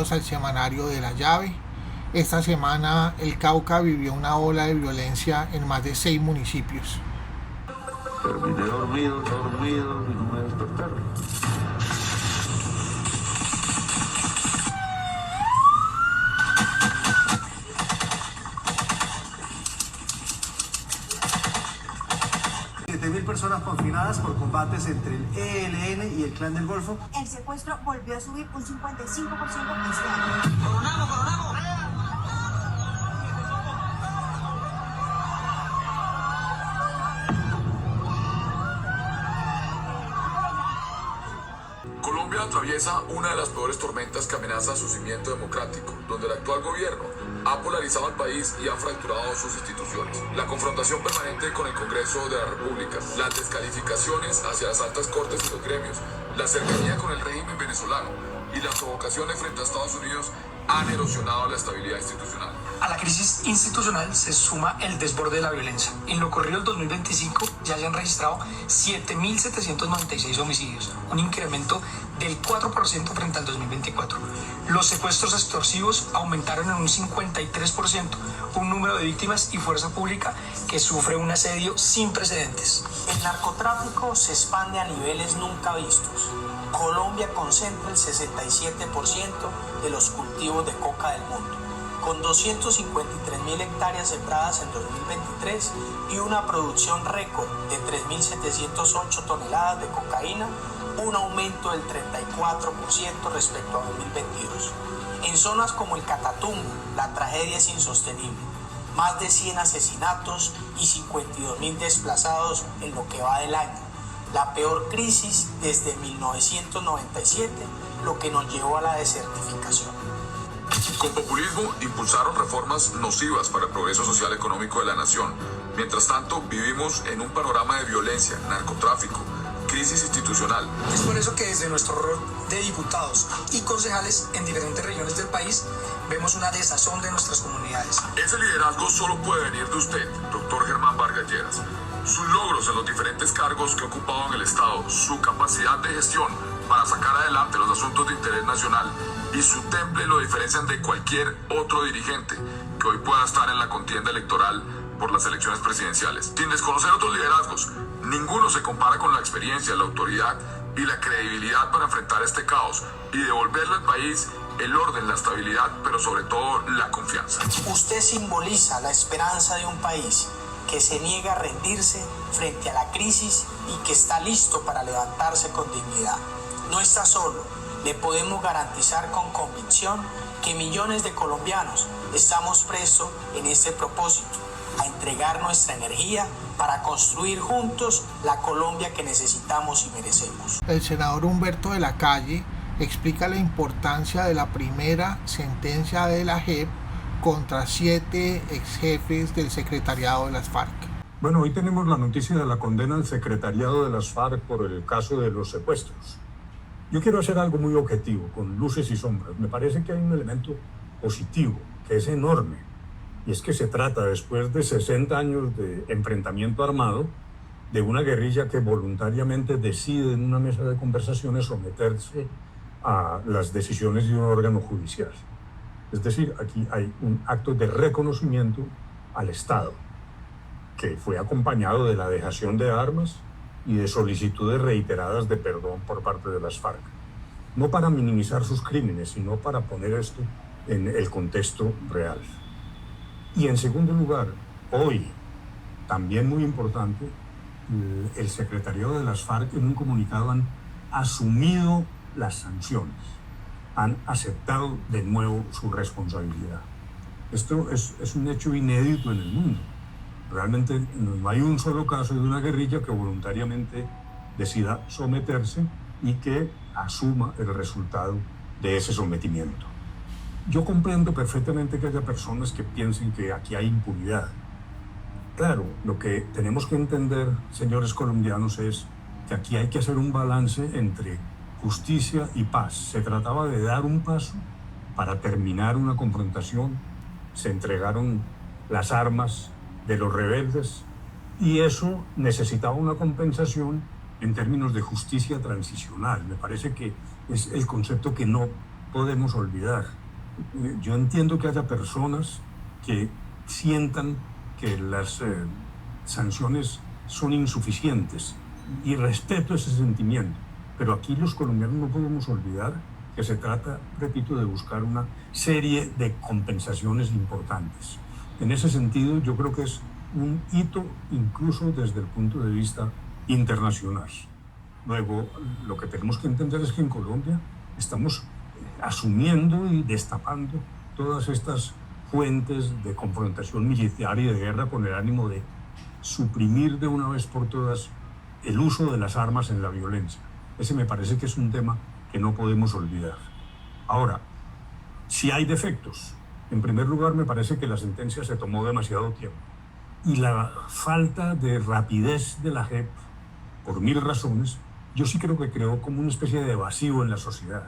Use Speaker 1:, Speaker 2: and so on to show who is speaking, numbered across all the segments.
Speaker 1: Bienvenidos al semanario de La Llave. Esta semana el Cauca vivió una ola de violencia en más de 6 municipios.
Speaker 2: Terminé dormido y no me despertaron.
Speaker 3: Mil personas confinadas por combates entre el ELN y el Clan del Golfo.
Speaker 4: El secuestro volvió a subir un 55% este año. ¡Coronamos!
Speaker 5: Colombia atraviesa una de las peores tormentas que amenaza su cimiento democrático, donde el actual gobierno ha polarizado al país y ha fracturado sus instituciones. La confrontación permanente con el Congreso de la República, las descalificaciones hacia las altas cortes y los gremios, la cercanía con el régimen venezolano y las provocaciones frente a Estados Unidos han erosionado la estabilidad institucional.
Speaker 6: A la crisis institucional se suma el desborde de la violencia. En lo corrido del 2025 ya se han registrado 7.796 homicidios, un incremento del 4% frente al 2024. Los secuestros extorsivos aumentaron en un 53%, un número de víctimas y fuerza pública que sufre un asedio sin precedentes.
Speaker 7: El narcotráfico se expande a niveles nunca vistos. Colombia concentra el 67% de los cultivos de coca del mundo, con 253.000 hectáreas sembradas en 2023 y una producción récord de 3.708 toneladas de cocaína, un aumento del 34% respecto a 2022. En zonas como el Catatumbo, la tragedia es insostenible. Más de 100 asesinatos y 52.000 desplazados en lo que va del año. La peor crisis desde 1997, lo que nos llevó a la desertificación.
Speaker 5: Con populismo impulsaron reformas nocivas para el progreso social y económico de la nación. Mientras tanto, vivimos en un panorama de violencia, narcotráfico, crisis institucional.
Speaker 6: Es por eso que desde nuestro rol de diputados y concejales en diferentes regiones del país vemos una desazón de nuestras comunidades.
Speaker 5: Ese liderazgo solo puede venir de usted, doctor Germán Vargas Lleras. Sus logros en los diferentes cargos que ha ocupado en el Estado, su capacidad de gestión para sacar adelante los asuntos de interés nacional y su temple lo diferencian de cualquier otro dirigente que hoy pueda estar en la contienda electoral por las elecciones presidenciales. Sin desconocer otros liderazgos, ninguno se compara con la experiencia, la autoridad y la credibilidad para enfrentar este caos y devolverle al país el orden, la estabilidad, pero sobre todo la confianza.
Speaker 7: Usted simboliza la esperanza de un país que se niega a rendirse frente a la crisis y que está listo para levantarse con dignidad. No está solo, le podemos garantizar con convicción que millones de colombianos estamos prestos en este propósito, a entregar nuestra energía para construir juntos la Colombia que necesitamos y merecemos.
Speaker 1: El senador Humberto de la Calle explica la importancia de la primera sentencia de la JEP contra 7 exjefes del secretariado de las FARC.
Speaker 8: Bueno, hoy tenemos la noticia de la condena al secretariado de las FARC por el caso de los secuestros. Yo quiero hacer algo muy objetivo, con luces y sombras. Me parece que hay un elemento positivo, que es enorme, y es que se trata, después de 60 años de enfrentamiento armado, de una guerrilla que voluntariamente decide en una mesa de conversaciones someterse a las decisiones de un órgano judicial. Es decir, aquí hay un acto de reconocimiento al Estado, que fue acompañado de la dejación de armas y de solicitudes reiteradas de perdón por parte de las FARC. No para minimizar sus crímenes, sino para poner esto en el contexto real. Y en segundo lugar, hoy, también muy importante, el secretariado de las FARC en un comunicado han asumido las sanciones, han aceptado de nuevo su responsabilidad. Esto es un hecho inédito en el mundo. Realmente no hay un solo caso de una guerrilla que voluntariamente decida someterse y que asuma el resultado de ese sometimiento. Yo comprendo perfectamente que haya personas que piensen que aquí hay impunidad. Claro, lo que tenemos que entender, señores colombianos, es que aquí hay que hacer un balance entre justicia y paz. Se trataba de dar un paso para terminar una confrontación. Se entregaron las armas de los rebeldes y eso necesitaba una compensación en términos de justicia transicional. Me parece que es el concepto que no podemos olvidar. Yo entiendo que haya personas que sientan que las sanciones son insuficientes y respeto ese sentimiento, pero aquí los colombianos no podemos olvidar que se trata, repito, de buscar una serie de compensaciones importantes. En ese sentido, yo creo que es un hito incluso desde el punto de vista internacional. Luego, lo que tenemos que entender es que en Colombia estamos asumiendo y destapando todas estas fuentes de confrontación militar y de guerra con el ánimo de suprimir de una vez por todas el uso de las armas en la violencia. Ese me parece que es un tema que no podemos olvidar. Ahora, si hay defectos, en primer lugar me parece que la sentencia se tomó demasiado tiempo y la falta de rapidez de la JEP, por 1000 razones, yo sí creo que creó como una especie de vacío en la sociedad.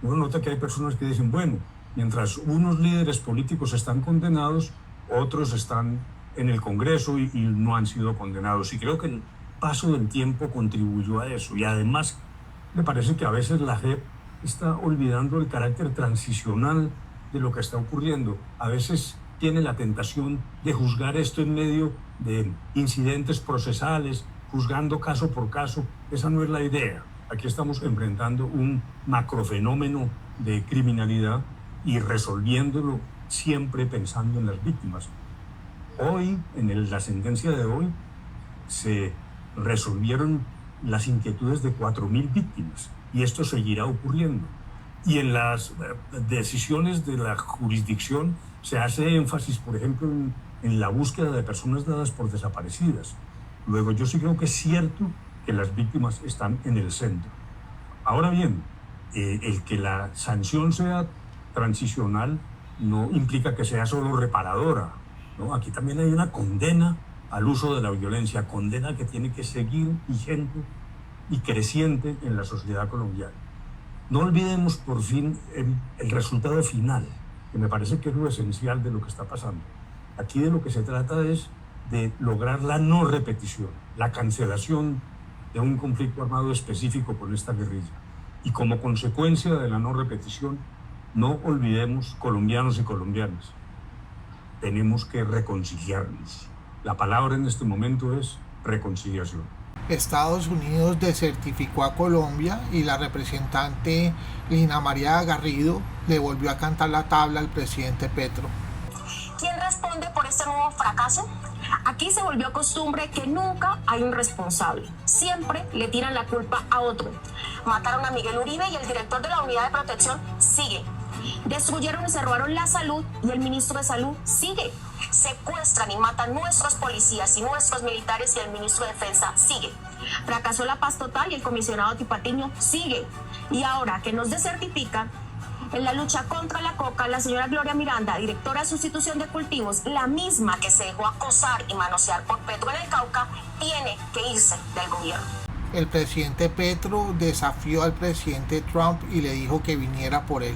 Speaker 8: Uno nota que hay personas que dicen, bueno, mientras unos líderes políticos están condenados, otros están en el Congreso y no han sido condenados. Y creo que el paso del tiempo contribuyó a eso. Y además, me parece que a veces la JEP está olvidando el carácter transicional de lo que está ocurriendo. A veces tiene la tentación de juzgar esto en medio de incidentes procesales, juzgando caso por caso. Esa no es la idea. Aquí estamos enfrentando un macrofenómeno de criminalidad y resolviéndolo siempre pensando en las víctimas. Hoy, en la sentencia de hoy, se resolvieron las inquietudes de 4.000 víctimas y esto seguirá ocurriendo. Y en las decisiones de la jurisdicción se hace énfasis, por ejemplo, en la búsqueda de personas dadas por desaparecidas. Luego, yo sí creo que es cierto que las víctimas están en el centro. Ahora bien, el que la sanción sea transicional no implica que sea solo reparadora, ¿no? Aquí también hay una condena al uso de la violencia, condena que tiene que seguir vigente y creciente en la sociedad colombiana. No olvidemos por fin el resultado final, que me parece que es lo esencial de lo que está pasando. Aquí de lo que se trata es de lograr la no repetición, la cancelación de un conflicto armado específico con esta guerrilla. Y como consecuencia de la no repetición, no olvidemos, colombianos y colombianas, tenemos que reconciliarnos. La palabra en este momento es reconciliación.
Speaker 1: Estados Unidos desertificó a Colombia y la representante Lina María Garrido le volvió a cantar la tabla al presidente Petro.
Speaker 9: ¿Quién responde por este nuevo fracaso? Aquí se volvió costumbre que nunca hay un responsable. Siempre le tiran la culpa a otro. Mataron a Miguel Uribe y el director de la Unidad de Protección sigue. Destruyeron y se robaron la salud y el ministro de Salud sigue. Secuestran y matan nuestros policías y nuestros militares y el ministro de Defensa sigue. Fracasó la paz total y el comisionado Tipatiño sigue. Y ahora que nos desertifican, en la lucha contra la coca, la señora Gloria Miranda, directora de sustitución de cultivos, la misma que se dejó acosar y manosear por Petro en el Cauca, tiene que irse del gobierno.
Speaker 1: El presidente Petro desafió al presidente Trump y le dijo que viniera por él.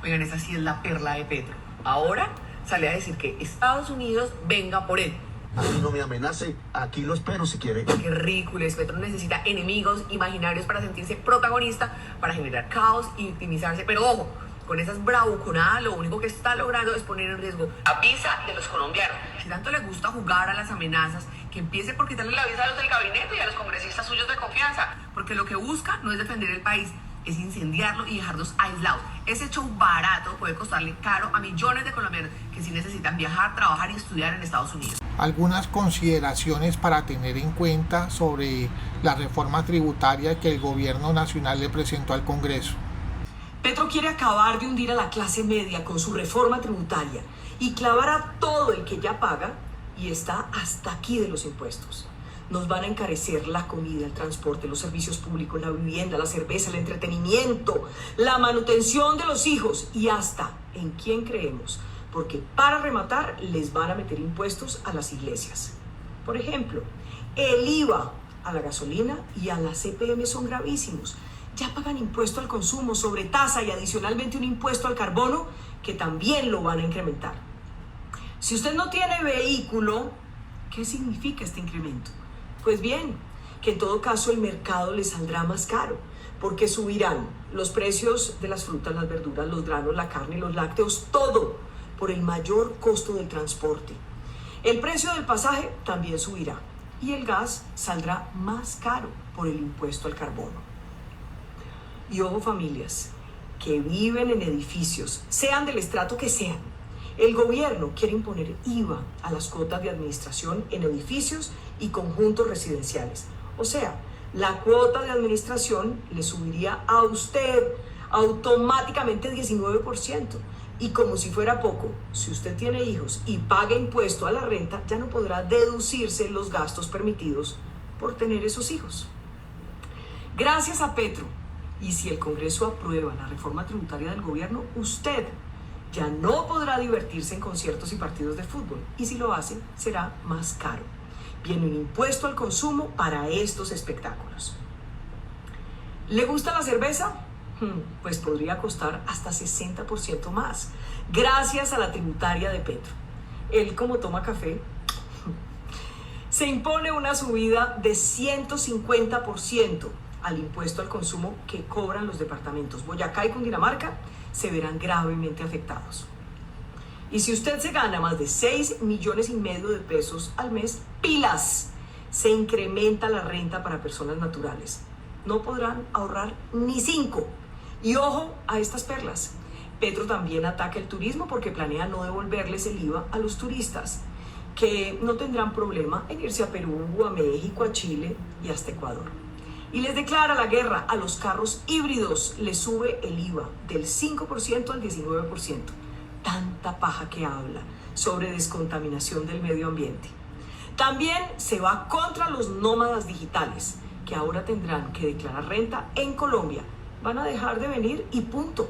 Speaker 10: Oigan, esa sí es la perla de Petro. Ahora sale a decir que Estados Unidos venga por él.
Speaker 2: A mí no me amenace, aquí lo espero si quiere.
Speaker 10: Qué ridículo es. Petro necesita enemigos imaginarios para sentirse protagonista, para generar caos y victimizarse. Pero ojo, con esas bravuconadas lo único que está logrando es poner en riesgo la visa de los colombianos. Si tanto le gusta jugar a las amenazas, que empiece por quitarle la visa a los del gabinete y a los congresistas suyos de confianza. Porque lo que busca no es defender el país, es incendiarlo y dejarlos aislados. Ese show barato puede costarle caro a millones de colombianos que sí necesitan viajar, trabajar y estudiar en Estados Unidos.
Speaker 1: Algunas consideraciones para tener en cuenta sobre la reforma tributaria que el gobierno nacional le presentó al Congreso.
Speaker 11: Petro quiere acabar de hundir a la clase media con su reforma tributaria y clavar a todo el que ya paga y está hasta aquí de los impuestos. Nos van a encarecer la comida, el transporte, los servicios públicos, la vivienda, la cerveza, el entretenimiento, la manutención de los hijos y hasta en quién creemos. Porque para rematar les van a meter impuestos a las iglesias. Por ejemplo, el IVA a la gasolina y a la CPM son gravísimos. Ya pagan impuesto al consumo sobre tasa y adicionalmente un impuesto al carbono que también lo van a incrementar. Si usted no tiene vehículo, ¿qué significa este incremento? Pues bien, que en todo caso el mercado le saldrá más caro, porque subirán los precios de las frutas, las verduras, los granos, la carne, los lácteos, todo por el mayor costo del transporte. El precio del pasaje también subirá y el gas saldrá más caro por el impuesto al carbono. Y ojo, familias que viven en edificios, sean del estrato que sean, el gobierno quiere imponer IVA a las cuotas de administración en edificios y conjuntos residenciales. O sea, la cuota de administración le subiría a usted automáticamente 19%. Y como si fuera poco, si usted tiene hijos y paga impuesto a la renta, ya no podrá deducirse los gastos permitidos por tener esos hijos. Gracias a Petro, y si el Congreso aprueba la reforma tributaria del gobierno, usted ya no podrá divertirse en conciertos y partidos de fútbol. Y si lo hace, será más caro. Viene un impuesto al consumo para estos espectáculos. ¿Le gusta la cerveza? Pues podría costar hasta 60% más, gracias a la tributaria de Petro. Él, como toma café, se impone una subida de 150% al impuesto al consumo que cobran los departamentos. Boyacá y Cundinamarca se verán gravemente afectados. Y si usted se gana más de 6,5 millones de pesos al mes, pilas, se incrementa la renta para personas naturales. No podrán ahorrar ni 5. Y ojo a estas perlas. Petro también ataca el turismo porque planea no devolverles el IVA a los turistas, que no tendrán problema en irse a Perú, a México, a Chile y hasta Ecuador. Y les declara la guerra a los carros híbridos. Les sube el IVA del 5% al 19%. Tanta paja que habla sobre descontaminación del medio ambiente. También se va contra los nómadas digitales, que ahora tendrán que declarar renta en Colombia. Van a dejar de venir y punto.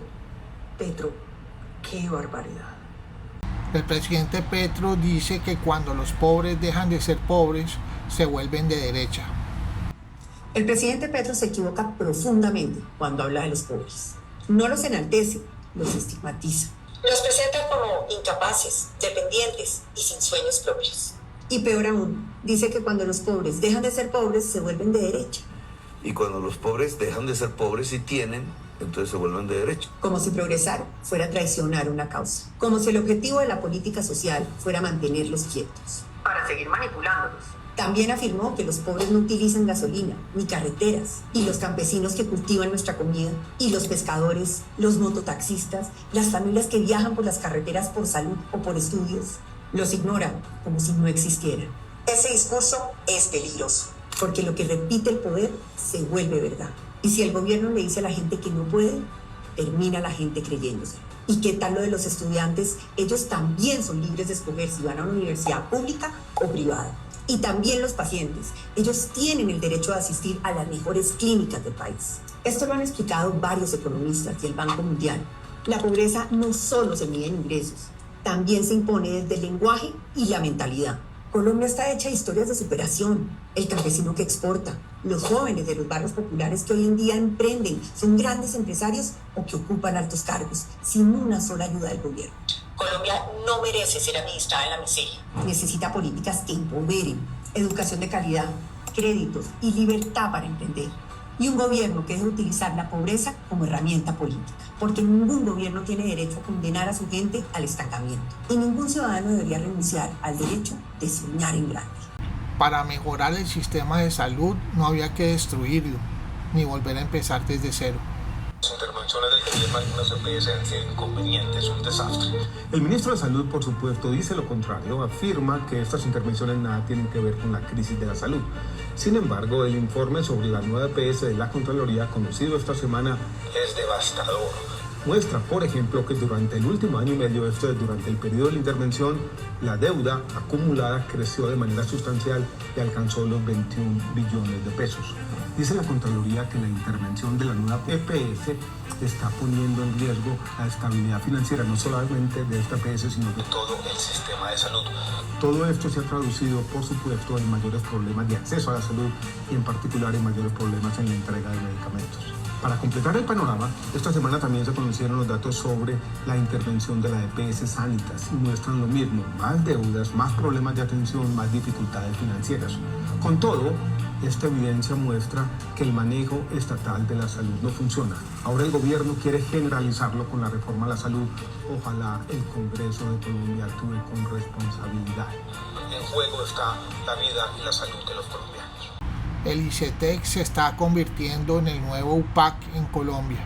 Speaker 11: Petro, qué barbaridad.
Speaker 1: El presidente Petro dice que cuando los pobres dejan de ser pobres, se vuelven de derecha.
Speaker 4: El presidente Petro se equivoca profundamente cuando habla de los pobres. No los enaltece, los estigmatiza. Los presenta como incapaces, dependientes y sin sueños propios. Y peor aún, dice que cuando los pobres dejan de ser pobres, se vuelven de derecha.
Speaker 2: Y cuando los pobres dejan de ser pobres y tienen, entonces se vuelven de derecha.
Speaker 4: Como si progresar fuera traicionar una causa. Como si el objetivo de la política social fuera mantenerlos quietos.
Speaker 10: Para seguir manipulándolos.
Speaker 4: También afirmó que los pobres no utilizan gasolina ni carreteras, y los campesinos que cultivan nuestra comida, y los pescadores, los mototaxistas, las familias que viajan por las carreteras por salud o por estudios, los ignoran como si no existieran. Ese discurso es peligroso, porque lo que repite el poder se vuelve verdad. Y si el gobierno le dice a la gente que no puede, termina la gente creyéndose. ¿Y qué tal lo de los estudiantes? Ellos también son libres de escoger si van a una universidad pública o privada. Y también los pacientes. Ellos tienen el derecho de asistir a las mejores clínicas del país. Esto lo han explicado varios economistas y el Banco Mundial. La pobreza no solo se mide en ingresos, también se impone desde el lenguaje y la mentalidad. Colombia está hecha de historias de superación. El campesino que exporta, los jóvenes de los barrios populares que hoy en día emprenden, son grandes empresarios o que ocupan altos cargos, sin una sola ayuda del gobierno. Colombia no merece ser administrada en la miseria. Necesita políticas que empoderen, educación de calidad, créditos y libertad para emprender. Y un gobierno que deje utilizar la pobreza como herramienta política. Porque ningún gobierno tiene derecho a condenar a su gente al estancamiento. Y ningún ciudadano debería renunciar al derecho de soñar en grande.
Speaker 1: Para mejorar el sistema de salud no había que destruirlo, ni volver a empezar desde cero.
Speaker 12: Las intervenciones del gobierno en algunas EPS han sido inconvenientes, un desastre.
Speaker 8: El ministro de Salud, por supuesto, dice lo contrario. Afirma que estas intervenciones nada tienen que ver con la crisis de la salud. Sin embargo, el informe sobre la nueva EPS de la Contraloría, conocido esta semana,
Speaker 12: es devastador.
Speaker 8: Muestra, por ejemplo, que durante el último año y medio, esto es durante el periodo de la intervención, la deuda acumulada creció de manera sustancial y alcanzó los 21 billones de pesos. Dice la Contraloría que la intervención de la nueva EPS está poniendo en riesgo la estabilidad financiera, no solamente de esta EPS, sino de
Speaker 12: todo el sistema de salud.
Speaker 8: Todo esto se ha traducido, por supuesto, en mayores problemas de acceso a la salud y en particular en mayores problemas en la entrega de medicamentos. Para completar el panorama, esta semana también se conocieron los datos sobre la intervención de la EPS Sanitas y muestran lo mismo: más deudas, más problemas de atención, más dificultades financieras. Con todo, esta evidencia muestra que el manejo estatal de la salud no funciona. Ahora el gobierno quiere generalizarlo con la reforma a la salud. Ojalá el Congreso de Colombia actúe con responsabilidad.
Speaker 12: En juego está la vida y la salud de los colombianos.
Speaker 1: El ICETEX se está convirtiendo en el nuevo UPAC en Colombia.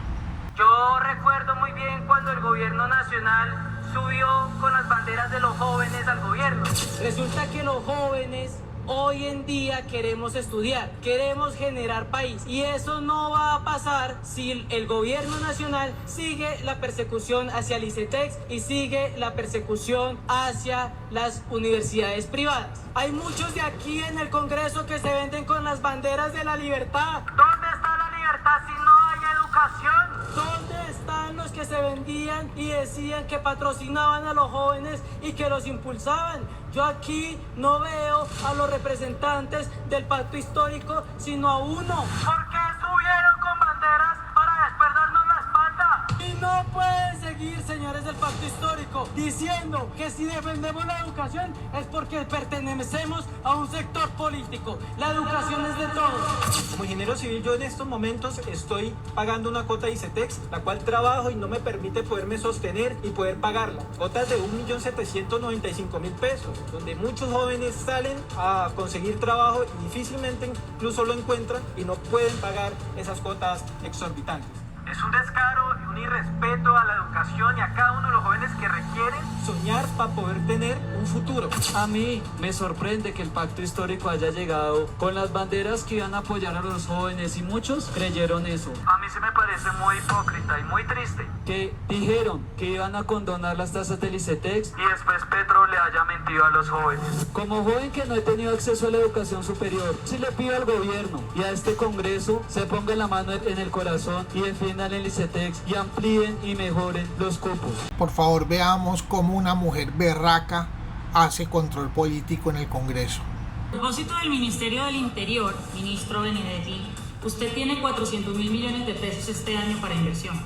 Speaker 13: Yo recuerdo muy bien cuando el gobierno nacional subió con las banderas de los jóvenes al gobierno. Resulta que los jóvenes hoy en día queremos estudiar, queremos generar país, y eso no va a pasar si el gobierno nacional sigue la persecución hacia el ICETEX y sigue la persecución hacia las universidades privadas. Hay muchos de aquí en el Congreso que se venden con las banderas de la libertad. ¿Dónde está la libertad si no hay educación? ¿Dónde están los que se vendían y decían que patrocinaban a los jóvenes y que los impulsaban? Yo aquí no veo a los representantes del pacto histórico, sino a uno. ¿Por qué subieron con banderas para después darnos la espalda? Y no pueden seguir, señores del pacto histórico, diciendo que si defendemos la educación es porque pertenecemos a un sector político. La educación es de todos.
Speaker 14: Como ingeniero civil, yo en estos momentos estoy pagando una cuota de ICETEX, la cual trabajo y no me permite poderme sostener y poder pagarla. Cuotas de 1.795.000 pesos, donde muchos jóvenes salen a conseguir trabajo y difícilmente incluso lo encuentran y no pueden pagar esas cuotas exorbitantes.
Speaker 13: Es un descaro y un irrespeto a la educación y a cada uno de los jóvenes que requieren
Speaker 14: soñar para poder tener un futuro.
Speaker 15: A mí me sorprende que el pacto histórico haya llegado con las banderas que iban a apoyar a los jóvenes y muchos creyeron eso.
Speaker 13: A mí se me parece muy hipócrita y muy triste.
Speaker 15: Que dijeron que iban a condonar las tasas del ICETEX
Speaker 13: y después Petro le haya mentido a los jóvenes.
Speaker 15: Como joven que no he tenido acceso a la educación superior, sí le pido al gobierno y a este Congreso se pongan la mano en el corazón y defiendan el ICETEX y amplíen y mejoren los cupos.
Speaker 1: Por favor, veamos cómo una mujer berraca hace control político en el Congreso.
Speaker 16: A propósito del Ministerio del Interior, ministro Benedetti, usted tiene 400.000 millones de pesos este año para inversión.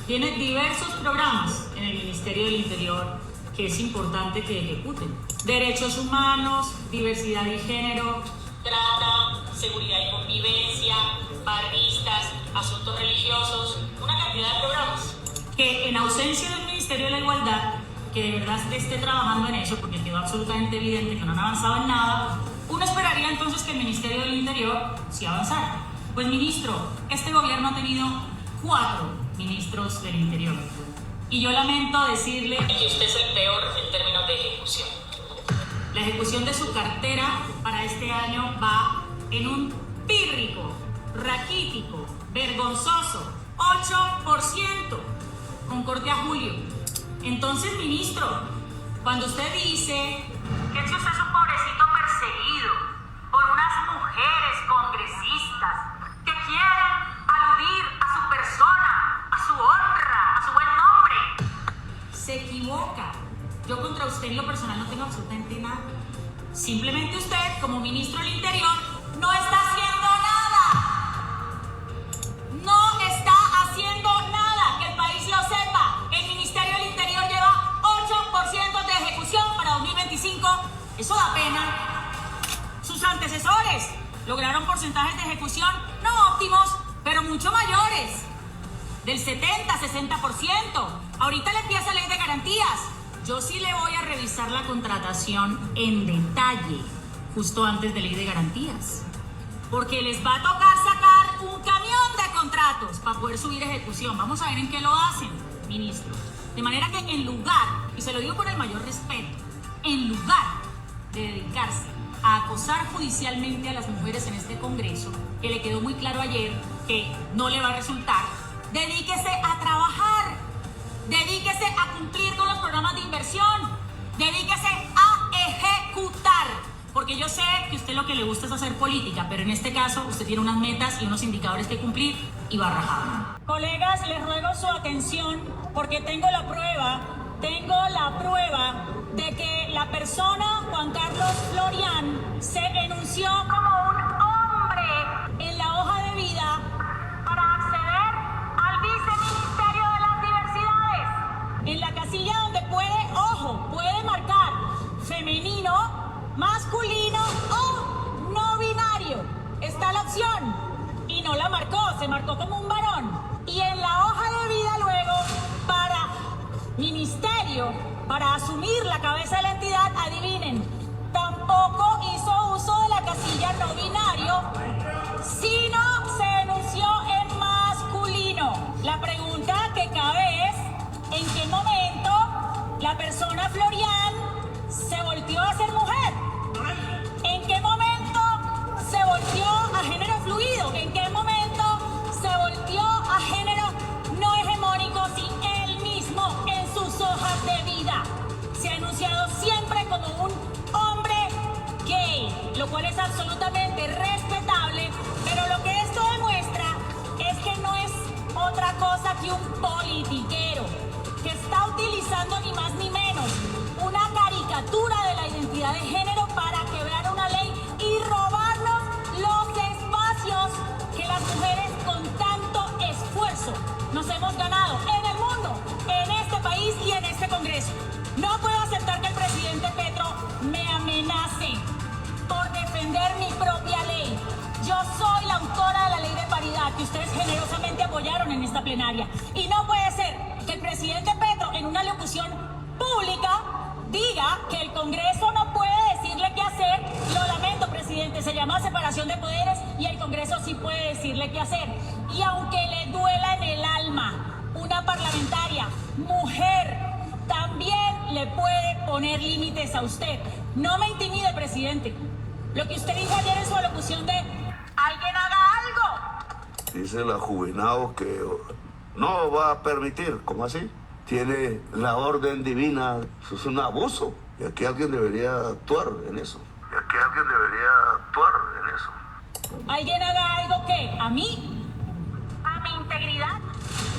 Speaker 16: Tiene diversos programas en el Ministerio del Interior que es importante que ejecuten. Derechos humanos, diversidad y género, trata, seguridad y convivencia, barristas, asuntos religiosos, una cantidad de programas que en ausencia del Ministerio de la Igualdad, que de verdad esté trabajando en eso, porque quedó absolutamente evidente que no han avanzado en nada, uno esperaría entonces que el Ministerio del Interior sí avanzara. Pues ministro, este gobierno ha tenido 4 ministros del Interior y yo lamento decirle que usted es el peor en términos de ejecución. La ejecución de su cartera para este año va en un pírrico, raquítico, vergonzoso 8%, Concordia Julio. Entonces, ministro, cuando usted dice que si usted es un pobrecito perseguido por unas mujeres congresistas que quieren aludir a su persona, a su honra, a su buen nombre, se equivoca. Yo contra usted en lo personal no tengo absolutamente nada. Simplemente usted, como ministro del Interior, no está haciendo nada. No está haciendo nada. Que el país lo sepa. El Ministerio del Interior lleva 8% de ejecución para 2025. Eso da pena. Sus antecesores lograron porcentajes de ejecución no óptimos, pero mucho mayores. Del 70, 60%. Ahorita le empieza ley de garantías. Yo sí le voy a revisar la contratación en detalle, justo antes de ley de garantías. Porque les va a tocar sacar un camión de contratos para poder subir ejecución. Vamos a ver en qué lo hacen, ministro. De manera que en lugar, y se lo digo con el mayor respeto, en lugar de dedicarse a acosar judicialmente a las mujeres en este Congreso, que le quedó muy claro ayer que no le va a resultar, dedíquese a trabajar. Dedíquese a cumplir con los programas de inversión. Dedíquese a ejecutar. Porque yo sé que a usted lo que le gusta es hacer política, pero en este caso usted tiene unas metas y unos indicadores que cumplir y va rajado. Colegas, les ruego su atención porque tengo la prueba de que la persona Juan Carlos Florian se enunció como un hombre en la hoja de vida para acceder al viceministerio de las diversidades. En la casilla donde puede marcar femenino, masculino o no binario. está la opción. Y no la marcó, se marcó como un varón. Y en la hoja de vida luego, para ministerio, para asumir la cabeza de la entidad, adivinen, tampoco hizo uso de la casilla no binario, sino se denunció en masculino. La pregunta que cabe es, ¿en qué momento la persona Florian se volteó a ser mujer? ¿En qué momento se volteó a género fluido? ¿En qué momento se volteó a género no hegemónico si él mismo en sus hojas de vida se ha anunciado siempre como un hombre gay? Lo cual es absolutamente respetable, pero lo que esto demuestra es que no es otra cosa que un politiquero que está utilizando ni más ni menos una caricatura de la identidad de género para quebrar una ley y robarnos los espacios que las mujeres con tanto esfuerzo nos hemos ganado en el mundo, en este país y en este Congreso. No puedo aceptar que el presidente Petro me amenace por defender mi propia ley. Yo soy la autora de la ley de paridad que ustedes generosamente apoyaron en esta plenaria. Y no puede ser que el presidente Petro en una locución pública diga que el Congreso no puede decirle qué hacer. Lo lamento, presidente, se llama separación de poderes y el Congreso sí puede decirle qué hacer. Y aunque le duela en el alma, una parlamentaria, mujer, también le puede poner límites a usted. No me intimide, presidente. Lo que usted dijo ayer en su alocución de ¿alguien haga algo?
Speaker 2: Dice la Juvenao que no va a permitir, ¿cómo así? Tiene la orden divina, eso es un abuso. Y aquí alguien debería actuar en eso.
Speaker 16: ¿Alguien haga algo qué? ¿A mí? ¿A mi integridad?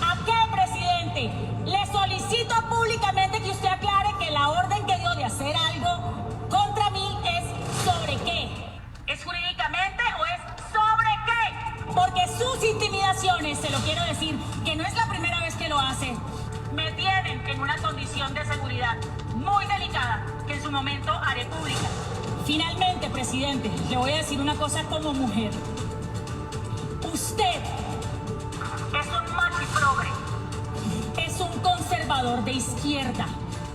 Speaker 16: ¿A qué, presidente? Le solicito públicamente que usted aclare que la orden que dio de hacer algo contra mí es ¿sobre qué? ¿Es jurídicamente o es sobre qué? Porque sus intimidaciones, se lo quiero decir, que no es la primera vez que lo hace, me tienen en una condición de seguridad muy delicada que en su momento haré pública. Finalmente, presidente, le voy a decir una cosa como mujer. Usted es un machiprogre, es un conservador de izquierda.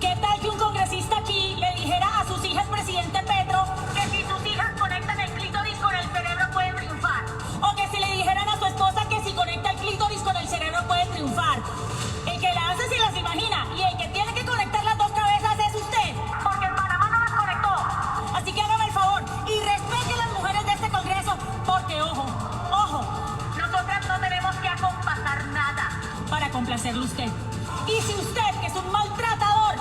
Speaker 16: ¿Qué tal que un congresista aquí le dijera a sus hijas, presidente Petro, que si sus hijas conectan el clítoris con el cerebro pueden triunfar? O que si le dijeran a su esposa que si conecta el clítoris con el cerebro puede triunfar. El que la hace se las imagina y el que tiene que conectar las dos cabezas es usted, porque en Panamá no las conectó. Así que hágame el favor y respete a las mujeres de este Congreso, porque ojo, nosotras no tenemos que acompasar nada para complacerle a usted. Y si usted, que es un maltratador,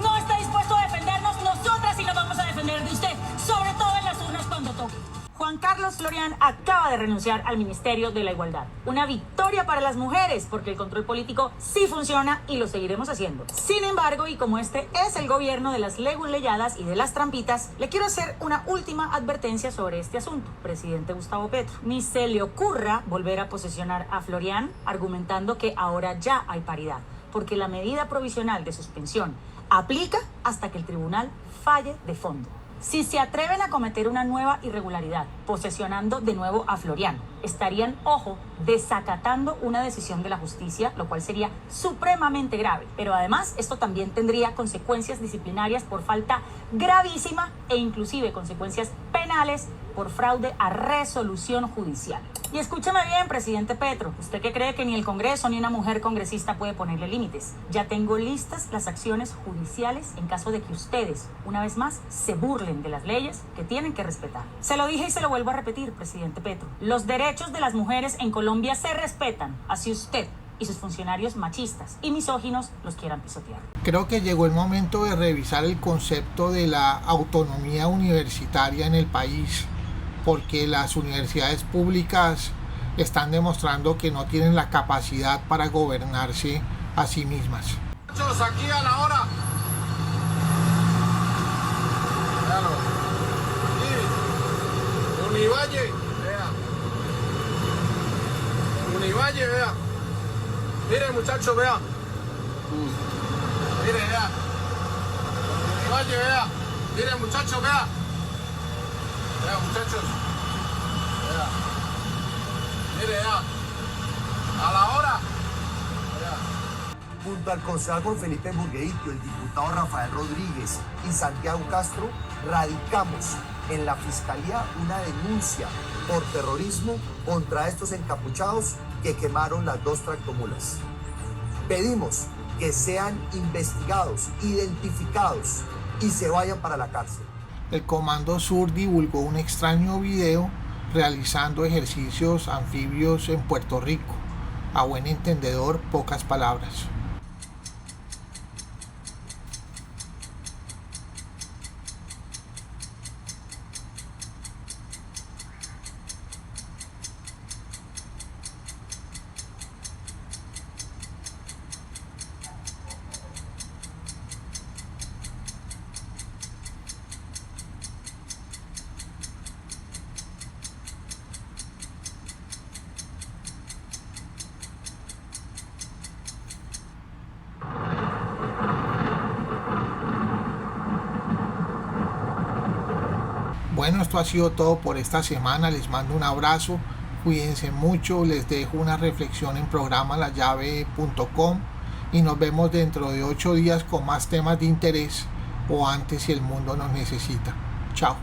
Speaker 16: no está dispuesto a defendernos, nosotras sí nos vamos a defender de usted, sobre todo en las urnas cuando toque. Juan Carlos Florian acaba de renunciar al Ministerio de la Igualdad. Una victoria para las mujeres, porque el control político sí funciona y lo seguiremos haciendo. Sin embargo, y como este es el gobierno de las leguleyadas y de las trampitas, le quiero hacer una última advertencia sobre este asunto, presidente Gustavo Petro. Ni se le ocurra volver a posesionar a Florian argumentando que ahora ya hay paridad, porque la medida provisional de suspensión aplica hasta que el tribunal falle de fondo. Si se atreven a cometer una nueva irregularidad, posesionando de nuevo a Florian, estarían, ojo, desacatando una decisión de la justicia, lo cual sería supremamente grave. Pero además, esto también tendría consecuencias disciplinarias por falta gravísima e inclusive consecuencias penales por fraude a resolución judicial. Y escúcheme bien, presidente Petro, usted que cree que ni el Congreso ni una mujer congresista puede ponerle límites. Ya tengo listas las acciones judiciales en caso de que ustedes, una vez más, se burlen de las leyes que tienen que respetar. Se lo dije y se lo vuelvo a repetir, presidente Petro. Los derechos de las mujeres en Colombia se respetan, así usted y sus funcionarios machistas y misóginos los quieran pisotear.
Speaker 1: Creo que llegó el momento de revisar el concepto de la autonomía universitaria en el país, porque las universidades públicas están demostrando que no tienen la capacidad para gobernarse a sí mismas.
Speaker 17: Aquí a la hora. Véalo. Aquí. Univalle, vea. Univalle, vea. Mire, muchachos, vea. Mire, vea. Univalle, vea. Mire, muchachos, vea. Vea, muchachos. Vea. Mire, ya. A la hora.
Speaker 18: Junto al concejal Felipe Burgueito, el diputado Rafael Rodríguez y Santiago Castro, radicamos en la Fiscalía una denuncia por terrorismo contra estos encapuchados que quemaron las 2 tractomulas. Pedimos que sean investigados, identificados y se vayan para la cárcel.
Speaker 1: El Comando Sur divulgó un extraño video realizando ejercicios anfibios en Puerto Rico. A buen entendedor, pocas palabras. Bueno, esto ha sido todo por esta semana. Les mando un abrazo, cuídense mucho, les dejo una reflexión en programalayave.com y nos vemos dentro de 8 días con más temas de interés o antes si el mundo nos necesita. Chao.